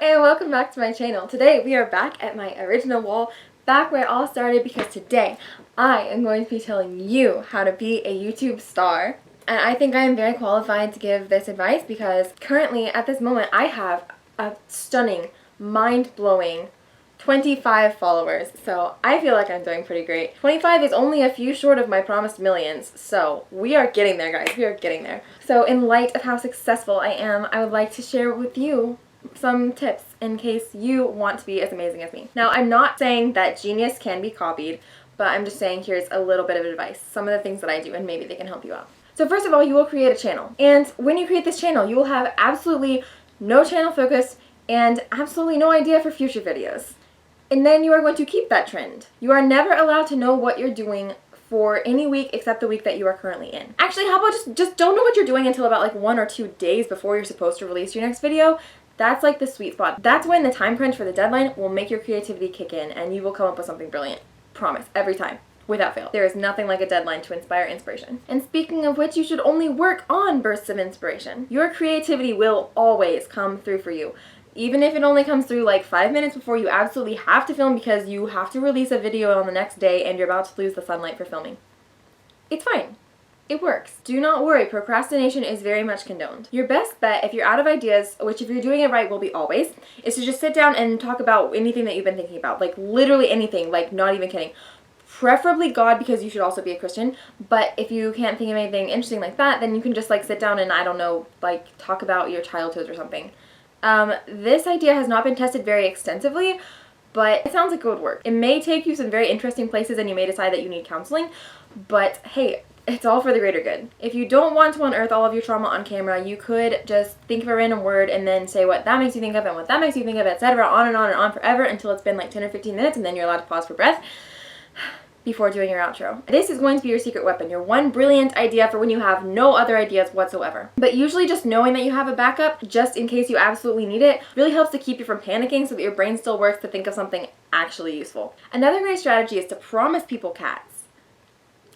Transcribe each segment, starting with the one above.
and welcome back to my channel. Today we are back at my original wall, back where it all started, because today I am going to be telling you how to be a YouTube star. And I think I am very qualified to give this advice because currently at this moment I have a stunning, mind-blowing 25 followers, so I feel like I'm doing pretty great. 25 is only a few short of my promised millions, so we are getting there, guys. We are getting there. So in light of how successful I am, I would like to share with you some tips in case you want to be as amazing as me. Now, I'm not saying that genius can be copied, but I'm just saying here's a little bit of advice, some of the things that I do, and maybe they can help you out. So first of all, you will create a channel. And when you create this channel, you will have absolutely no channel focus and absolutely no idea for future videos. And then you are going to keep that trend. You are never allowed to know what you're doing for any week except the week that you are currently in. Actually, how about just don't know what you're doing until about like 1 or 2 days before you're supposed to release your next video. That's like the sweet spot. That's when the time crunch for the deadline will make your creativity kick in and you will come up with something brilliant. Promise, every time. Without fail. There is nothing like a deadline to inspire inspiration. And speaking of which, you should only work on bursts of inspiration. Your creativity will always come through for you. Even if it only comes through like 5 minutes before you absolutely have to film because you have to release a video on the next day and you're about to lose the sunlight for filming. It's fine. It works. Do not worry, procrastination is very much condoned. Your best bet if you're out of ideas, which if you're doing it right will be always, is to just sit down and talk about anything that you've been thinking about. Like literally anything, like not even kidding. Preferably God, because you should also be a Christian, but if you can't think of anything interesting like that, then you can just like sit down and I don't know, like talk about your childhood or something. This idea has not been tested very extensively, but it sounds like it would work. It may take you some very interesting places and you may decide that you need counseling, but hey, it's all for the greater good. If you don't want to unearth all of your trauma on camera, you could just think of a random word and then say what that makes you think of and what that makes you think of, etc. On and on and on forever until it's been like 10 or 15 minutes and then you're allowed to pause for breath before doing your outro. This is going to be your secret weapon, your one brilliant idea for when you have no other ideas whatsoever. But usually just knowing that you have a backup, just in case you absolutely need it, really helps to keep you from panicking so that your brain still works to think of something actually useful. Another great strategy is to promise people cats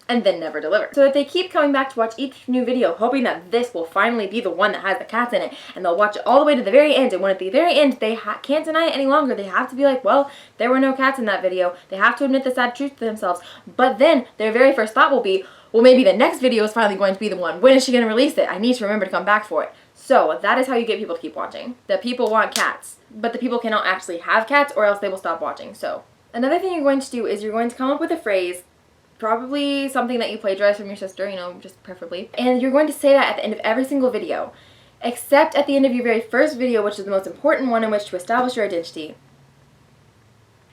and then never deliver. So that they keep coming back to watch each new video hoping that this will finally be the one that has the cats in it, and they'll watch it all the way to the very end, and when at the very end they can't deny it any longer, they have to be like, well, there were no cats in that video. They have to admit the sad truth to themselves, but then their very first thought will be, well, maybe the next video is finally going to be the one. When is she going to release it? I need to remember to come back for it. So that is how you get people to keep watching. The people want cats, but the people cannot actually have cats or else they will stop watching. So another thing you're going to do is you're going to come up with a phrase, probably something that you plagiarized from your sister, you know, just preferably. And you're going to say that at the end of every single video, except at the end of your very first video, which is the most important one in which to establish your identity.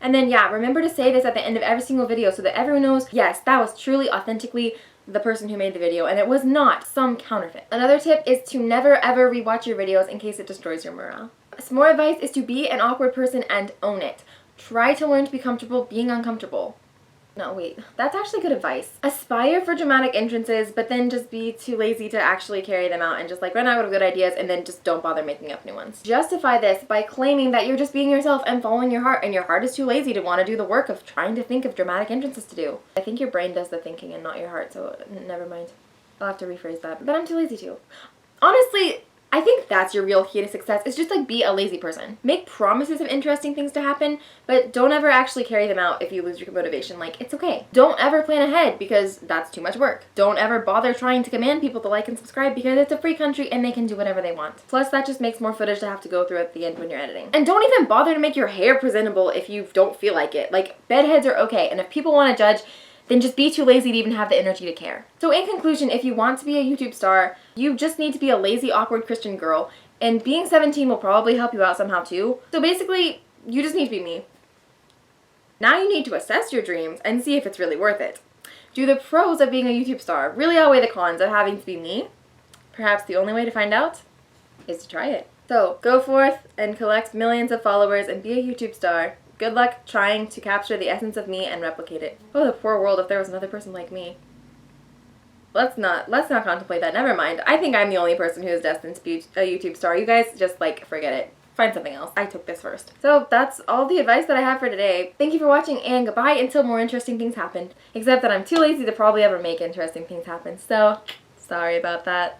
And then, yeah, remember to say this at the end of every single video so that everyone knows, yes, that was truly, authentically the person who made the video, and it was not some counterfeit. Another tip is to never ever rewatch your videos in case it destroys your morale. Some more advice is to be an awkward person and own it. Try to learn to be comfortable being uncomfortable. No, wait, that's actually good advice. Aspire for dramatic entrances, but then just be too lazy to actually carry them out and just like run out of good ideas and then just don't bother making up new ones. Justify this by claiming that you're just being yourself and following your heart, and your heart is too lazy to want to do the work of trying to think of dramatic entrances to do. I think your brain does the thinking and not your heart, so never mind. I'll have to rephrase that, but I'm too lazy to. Honestly, I think that's your real key to success, is just like be a lazy person. Make promises of interesting things to happen, but don't ever actually carry them out if you lose your motivation. Like, it's okay. Don't ever plan ahead because that's too much work. Don't ever bother trying to command people to like and subscribe because it's a free country and they can do whatever they want. Plus, that just makes more footage to have to go through at the end when you're editing. And don't even bother to make your hair presentable if you don't feel like it. Like, bedheads are okay, and if people want to judge, then just be too lazy to even have the energy to care. So in conclusion, if you want to be a YouTube star, you just need to be a lazy, awkward Christian girl, and being 17 will probably help you out somehow too. So basically, you just need to be me. Now you need to assess your dreams and see if it's really worth it. Do the pros of being a YouTube star really outweigh the cons of having to be me? Perhaps the only way to find out is to try it. So go forth and collect millions of followers and be a YouTube star. Good luck trying to capture the essence of me and replicate it. Oh, the poor world if there was another person like me. Let's not contemplate that. Never mind. I think I'm the only person who is destined to be a YouTube star. You guys just like forget it. Find something else. I took this first. So that's all the advice that I have for today. Thank you for watching and goodbye until more interesting things happen. Except that I'm too lazy to probably ever make interesting things happen. So sorry about that.